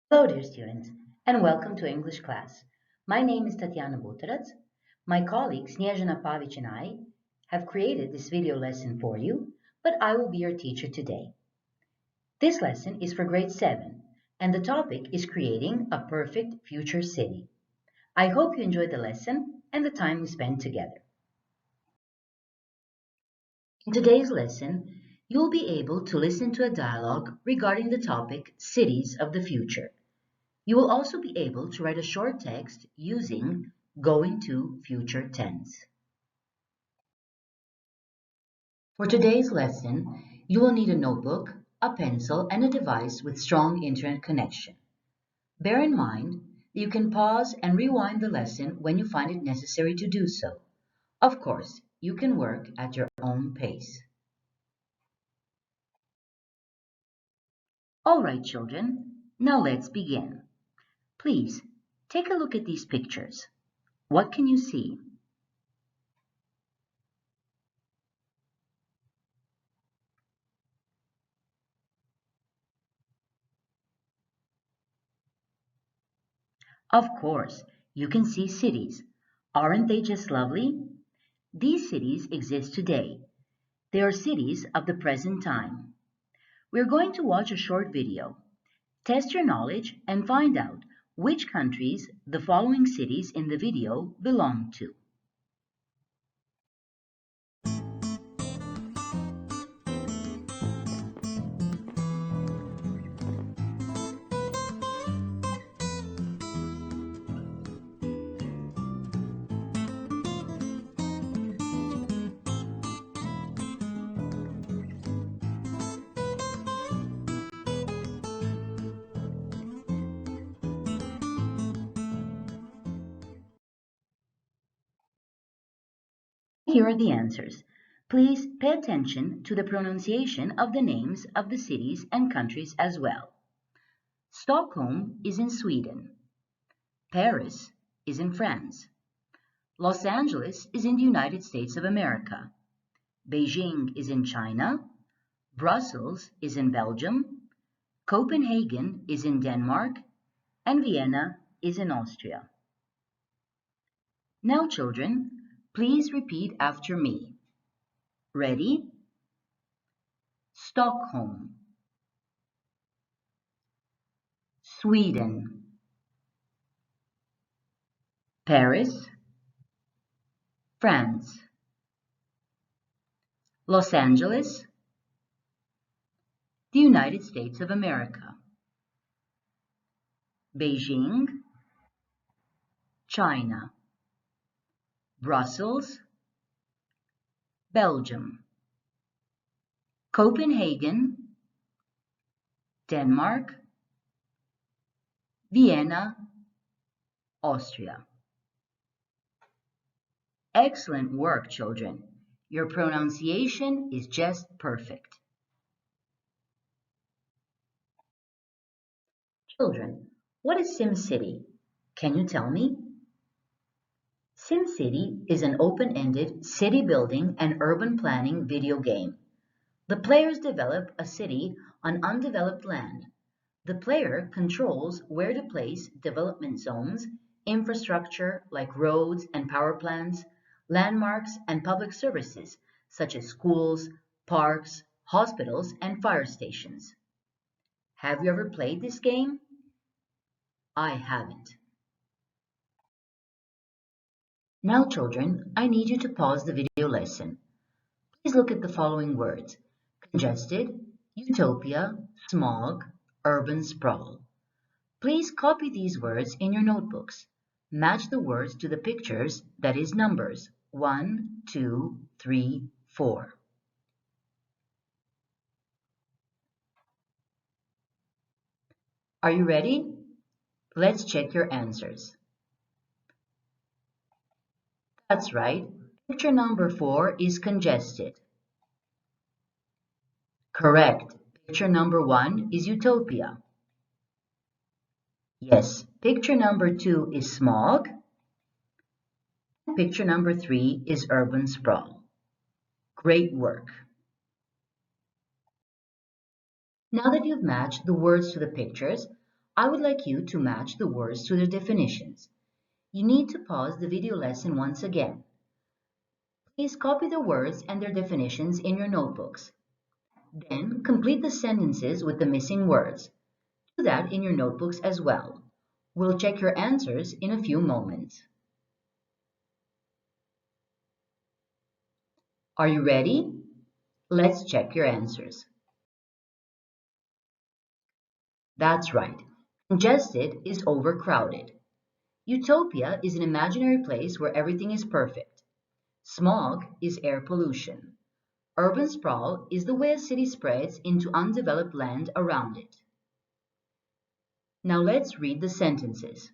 Hello, dear students, and welcome to English class. My name is Tatyana Butorac. My colleague Snježana, Pavić and I have created this video lesson for you, but I will be your teacher today. This lesson is for grade 7, and the topic is creating a perfect future city. I hope you enjoyed the lesson and the time we spent together. In today's lesson, you will be able to listen to a dialogue regarding the topic Cities of the Future. You will also be able to write a short text using going to future tense. For today's lesson, you will need a notebook, a pencil, and a device with strong internet connection. Bear in mind that you can pause and rewind the lesson when you find it necessary to do so. Of course, you can work at your own pace. All right, children, now let's begin. Please, take a look at these pictures. What can you see? Of course, you can see cities. Aren't they just lovely? These cities exist today. They are cities of the present time. We're going to watch a short video. Test your knowledge and find out which countries the following cities in the video belong to. Here are the answers. Please pay attention to the pronunciation of the names of the cities and countries as well. Stockholm is in Sweden. Paris is in France. Los Angeles is in the United States of America. Beijing is in China. Brussels is in Belgium. Copenhagen is in Denmark. And Vienna is in Austria. Now, children, please repeat after me. Ready? Stockholm, Sweden, Paris, France, Los Angeles, the United States of America, Beijing, China, Brussels, Belgium, Copenhagen, Denmark, Vienna, Austria. Excellent work, children. Your pronunciation is just perfect. Children, what is SimCity? Can you tell me? SimCity is an open-ended city building and urban planning video game. The players develop a city on undeveloped land. The player controls where to place development zones, infrastructure like roads and power plants, landmarks and public services such as schools, parks, hospitals, and fire stations. Have you ever played this game? I haven't. Now, children, I need you to pause the video lesson. Please look at the following words: congested, utopia, smog, urban sprawl. Please copy these words in your notebooks. Match the words to the pictures, that is numbers 1, 2, 3, 4. Are you ready? Let's check your answers. That's right. Picture number 4 is congested. Correct. Picture number 1 is utopia. Yes, picture number 2 is smog. Picture number 3 is urban sprawl. Great work. Now that you've matched the words to the pictures, I would like you to match the words to their definitions. You need to pause the video lesson once again. Please copy the words and their definitions in your notebooks. Then complete the sentences with the missing words. Do that in your notebooks as well. We'll check your answers in a few moments. Are you ready? Let's check your answers. That's right. Congested is overcrowded. Utopia is an imaginary place where everything is perfect. Smog is air pollution. Urban sprawl is the way a city spreads into undeveloped land around it. Now let's read the sentences.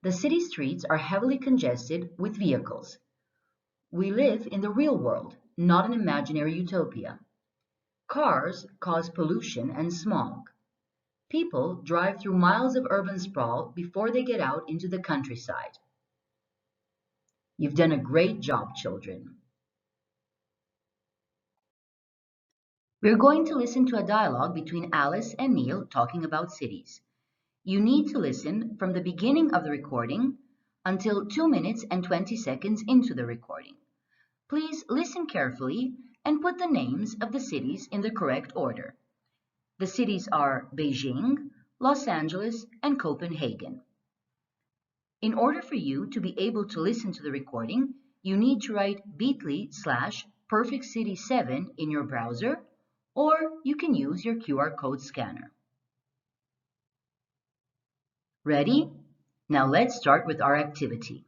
The city streets are heavily congested with vehicles. We live in the real world, not an imaginary utopia. Cars cause pollution and smog. People drive through miles of urban sprawl before they get out into the countryside. You've done a great job, children. We're going to listen to a dialogue between Alice and Neil talking about cities. You need to listen from the beginning of the recording until 2 minutes and 20 seconds into the recording. Please listen carefully and put the names of the cities in the correct order. The cities are Beijing, Los Angeles, and Copenhagen. In order for you to be able to listen to the recording, you need to write bit.ly/perfectcity7 in your browser, or you can use your QR code scanner. Ready? Now let's start with our activity.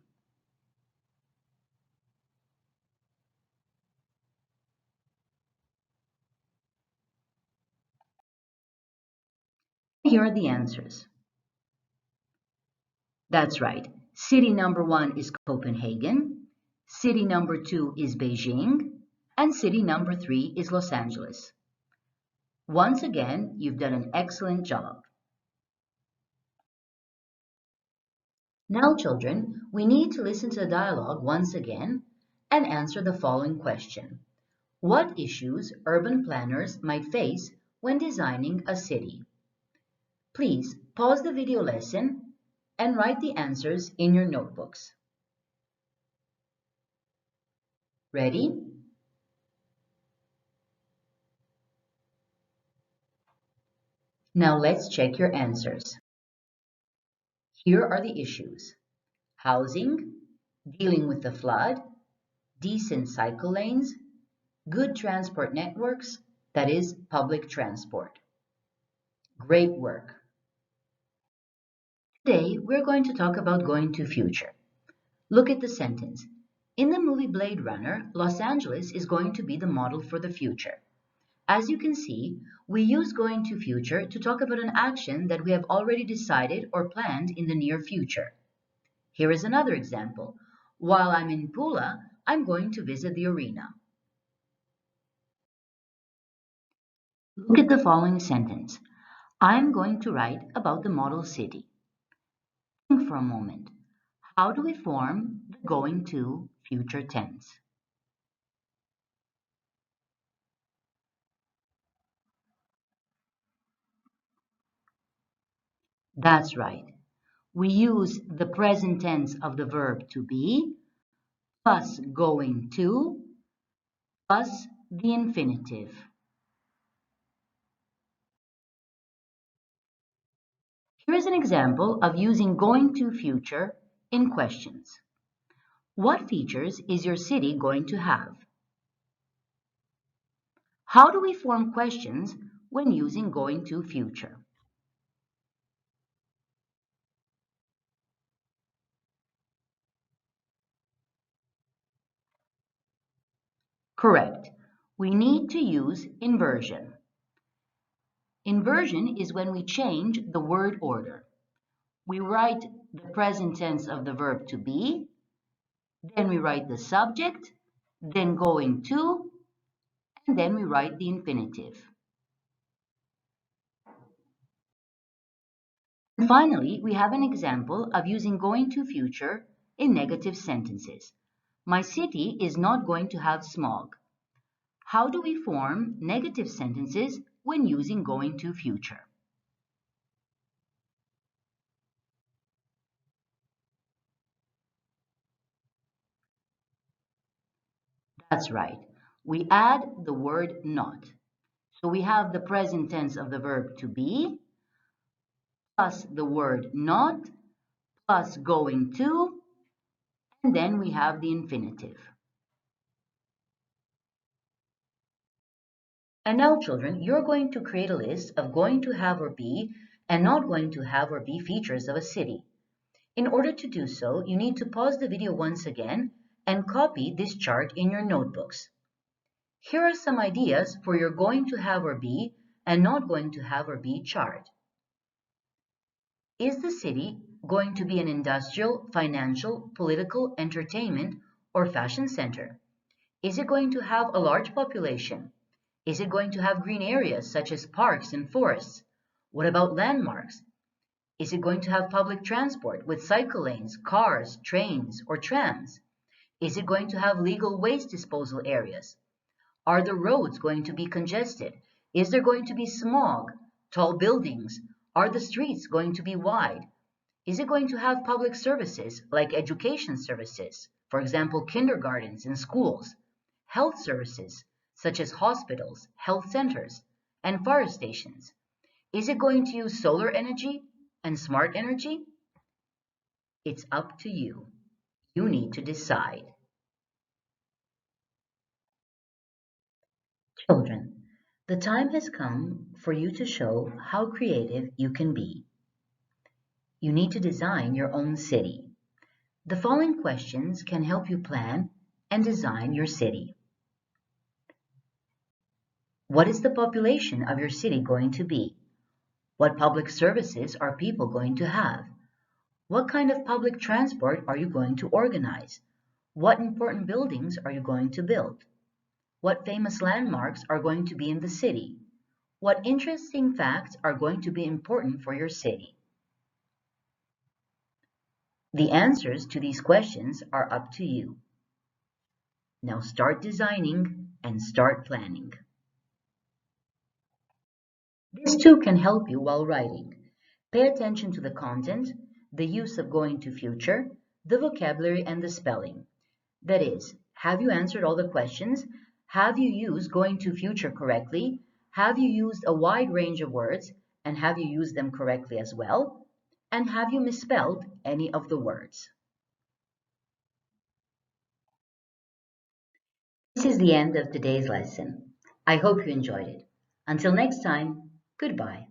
Here are the answers. That's right. City number 1 is Copenhagen, city number 2 is Beijing, and city number 3 is Los Angeles. Once again, you've done an excellent job. Now, children, we need to listen to the dialogue once again and answer the following question. What issues urban planners might face when designing a city? Please pause the video lesson and write the answers in your notebooks. Ready? Now let's check your answers. Here are the issues: housing, dealing with the flood, decent cycle lanes, good transport networks, that is, public transport. Great work. Today, we're going to talk about going to future. Look at the sentence. In the movie Blade Runner, Los Angeles is going to be the model for the future. As you can see, we use going to future to talk about an action that we have already decided or planned in the near future. Here is another example. While I'm in Pula, I'm going to visit the arena. Look at the following sentence. I'm going to write about the model city. Think for a moment. How do we form the going to future tense? That's right. We use the present tense of the verb to be plus going to plus the infinitive. Here is an example of using going to future in questions. What features is your city going to have? How do we form questions when using going to future? Correct. We need to use inversion. Inversion is when we change the word order. We write the present tense of the verb to be, then we write the subject, then going to, and then we write the infinitive. And finally, we have an example of using going to future in negative sentences. My city is not going to have smog. How do we form negative sentences when using going to future? That's right. We add the word not. So we have the present tense of the verb to be, plus the word not, plus going to, and then we have the infinitive. And now, children, you're going to create a list of going to have or be and not going to have or be features of a city. In order to do so, you need to pause the video once again and copy this chart in your notebooks. Here are some ideas for your going to have or be and not going to have or be chart. Is the city going to be an industrial, financial, political, entertainment, or fashion center? Is it going to have a large population? Is it going to have green areas such as parks and forests? What about landmarks? Is it going to have public transport with cycle lanes, cars, trains, or trams? Is it going to have legal waste disposal areas? Are the roads going to be congested? Is there going to be smog, tall buildings? Are the streets going to be wide? Is it going to have public services like education services, for example, kindergartens and schools, health services such as hospitals, health centers, and fire stations? Is it going to use solar energy and smart energy? It's up to you. You need to decide. Children, the time has come for you to show how creative you can be. You need to design your own city. The following questions can help you plan and design your city. What is the population of your city going to be? What public services are people going to have? What kind of public transport are you going to organize? What important buildings are you going to build? What famous landmarks are going to be in the city? What interesting facts are going to be important for your city? The answers to these questions are up to you. Now start designing and start planning. This too can help you while writing. Pay attention to the content, the use of going to future, the vocabulary, and the spelling. That is, have you answered all the questions? Have you used going to future correctly? Have you used a wide range of words? And have you used them correctly as well? And have you misspelled any of the words? This is the end of today's lesson. I hope you enjoyed it. Until next time, goodbye.